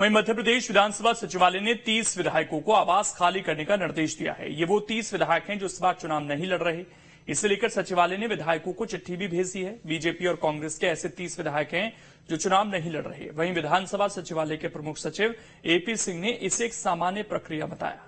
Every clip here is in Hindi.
वहीं मध्य प्रदेश विधानसभा सचिवालय ने 30 विधायकों को आवास खाली करने का निर्देश दिया है। ये वो 30 विधायक हैं जो इस बार चुनाव नहीं लड़ रहे। इसे लेकर सचिवालय ने विधायकों को चिट्ठी भी भेज दी है। बीजेपी और कांग्रेस के ऐसे 30 विधायक हैं जो चुनाव नहीं लड़ रहे। वहीं विधानसभा सचिवालय के प्रमुख सचिव एपी सिंह ने इसे एक सामान्य प्रक्रिया बताया।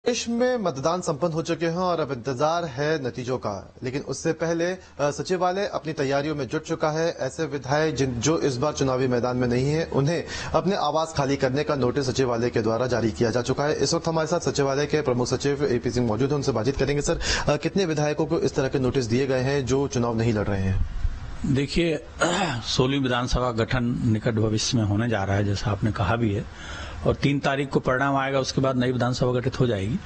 देश में मतदान संपन्न हो चुके हैं और अब इंतजार है नतीजों का, लेकिन उससे पहले सचिवालय अपनी तैयारियों में जुट चुका है। ऐसे विधायक जो इस बार चुनावी मैदान में नहीं है, उन्हें अपने आवास खाली करने का नोटिस सचिवालय के द्वारा जारी किया जा चुका है। इस वक्त हमारे साथ सचिवालय के प्रमुख सचिव एपी सिंह मौजूद हैं, उनसे बातचीत करेंगे। सर, कितने विधायकों को इस तरह के नोटिस दिए गए हैं जो चुनाव नहीं लड़ रहे हैं? देखिए, 16वीं विधानसभा गठन निकट भविष्य में होने जा रहा है, जैसा आपने कहा भी है, और 3 तारीख को परिणाम आएगा, उसके बाद नई विधानसभा गठित हो जाएगी।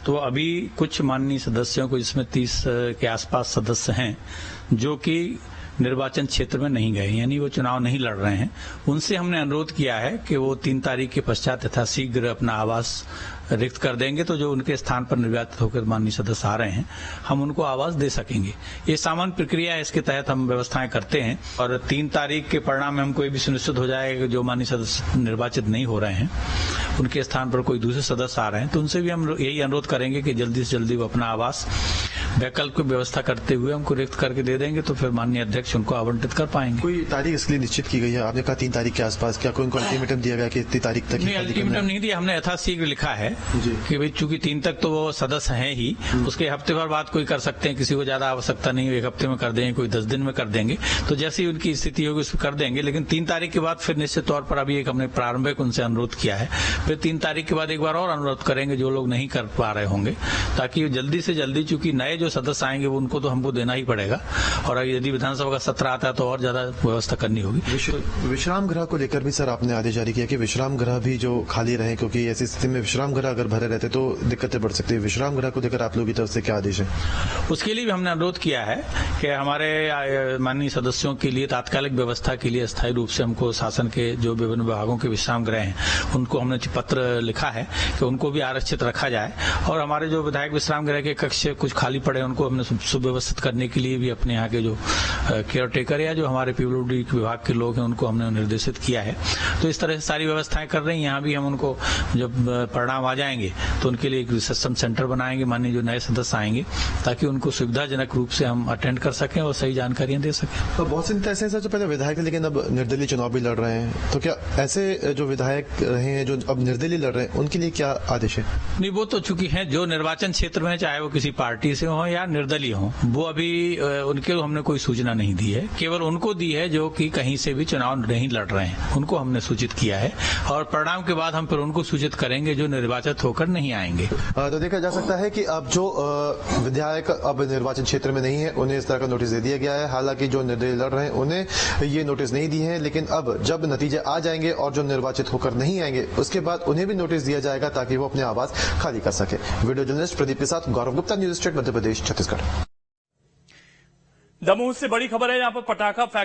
तो अभी कुछ माननीय सदस्यों को, जिसमें 30 के आसपास सदस्य हैं जो कि निर्वाचन क्षेत्र में नहीं गए, यानी वो चुनाव नहीं लड़ रहे हैं, उनसे हमने अनुरोध किया है कि वो 3 तारीख के पश्चात यथाशीघ्र अपना आवास रिक्त कर देंगे, तो जो उनके स्थान पर निर्वाचित होकर माननीय सदस्य आ रहे हैं, हम उनको आवास दे सकेंगे। ये सामान्य प्रक्रिया है, इसके तहत हम व्यवस्थाएं करते हैं। और 3 तारीख के परिणाम में हमको ये भी सुनिश्चित हो जाएगा कि जो माननीय सदस्य निर्वाचित नहीं हो रहे हैं, उनके स्थान पर कोई दूसरे सदस्य आ रहे हैं, तो उनसे भी हम यही अनुरोध करेंगे कि जल्दी से जल्दी वो अपना आवास वैकल्पिक व्यवस्था करते हुए हमको रिक्त करके दे देंगे, तो फिर माननीय अध्यक्ष उनको आवंटित कर पाएंगे। कोई तारीख इसके लिए निश्चित की गई है? आपने कहा 3 तारीख के आसपास, क्या कोई अल्टीमेटम दिया गया कि इतनी तारीख तक? नहीं, अल्टीमेटम नहीं दिया, हमने यथाशीघ्र लिखा है कि भाई चूंकि 3 तक तो वो सदस्य हैं ही, उसके हफ्ते भर बाद कोई कर सकते हैं, किसी को ज्यादा आवश्यकता नहीं है, 1 हफ्ते में कर देंगे, कोई 10 दिन में कर देंगे, तो जैसी ही उनकी स्थिति होगी उसको कर देंगे। लेकिन 3 तारीख के बाद फिर निश्चित तौर पर अभी एक हमने प्रारंभिक उनसे अनुरोध किया है, फिर 3 तारीख के बाद एक बार और अनुरोध करेंगे जो लोग नहीं कर पा रहे होंगे, ताकि जल्दी से जल्दी, चूंकि नए जो सदस्य आएंगे वो उनको तो हमको देना ही पड़ेगा, और यदि विधानसभा का सत्र आता है तो और ज्यादा व्यवस्था करनी होगी। विश्राम गृह को लेकर भी सर आपने आदेश जारी किया कि विश्राम गृह भी जो खाली रहे, क्योंकि ऐसी स्थिति में विश्राम गृह अगर भरे रहते तो दिक्कतें बढ़ सकती है। विश्राम गृह को लेकर आप लोगों की तरफ से क्या आदेश है? उसके लिए भी हमने अनुरोध किया है कि हमारे माननीय सदस्यों के लिए तात्कालिक व्यवस्था के लिए अस्थायी रूप से हमको शासन के जो विभिन्न विभागों के विश्राम गृह हैं, उनको हमने पत्र लिखा है कि उनको भी आरक्षित रखा जाए, और हमारे जो विधायक विश्राम गृह के कक्ष कुछ खाली पड़े उनको हमने सुव्यवस्थित करने के लिए भी अपने यहाँ के जो केयर टेकर या जो हमारे पीडब्ल्यूडी विभाग के लोग हैं उनको हमने निर्देशित किया है। तो इस तरह से सारी व्यवस्थाएं कर रही हैं। यहाँ भी हम उनको जब परिणाम आ जाएंगे तो उनके लिए एक रिसेप्शन सेंटर बनाएंगे, माननीय जो नए सदस्य आएंगे, ताकि उनको सुविधाजनक रूप से हम अटेंड कर सकें और सही जानकारियां दे सकें। तो बहुत से ऐसे जो पहले विधायक थे लेकिन अब निर्दलीय चुनाव भी लड़ रहे हैं, तो क्या ऐसे जो विधायक रहे हैं जो अब निर्दलीय लड़ रहे हैं, उनके लिए क्या आदेश है? नहीं, वो तो चूंकि हैं जो निर्वाचन क्षेत्र में, चाहे वो किसी पार्टी से हो या निर्दलीय हो, वो अभी उनके हमने कोई सूचना नहीं दी है। केवल उनको दी है जो कि कहीं से भी चुनाव नहीं लड़ रहे हैं, उनको हमने सूचित किया है, और परिणाम के बाद हम फिर उनको सूचित करेंगे जो निर्वाचित होकर नहीं आएंगे। तो देखा जा सकता है कि अब जो विधायक अब निर्वाचन क्षेत्र में नहीं है, उन्हें इस तरह का नोटिस दे दिया गया है। हालांकि जो निर्दलीय लड़ रहे हैं उन्हें ये नोटिस नहीं दिए हैं, लेकिन अब जब नतीजे आ जाएंगे और जो निर्वाचित होकर नहीं आएंगे उसके बाद उन्हें भी नोटिस दिया जाएगा ताकि वो अपने आवास खाली कर सके। वीडियो जर्नलिस्ट प्रदीप के साथ गौरव गुप्ता, न्यूज स्टेट मध्य प्रदेश, छत्तीसगढ़। दमोह से बड़ी खबर है, यहाँ पर पटाखा फैक्ट्री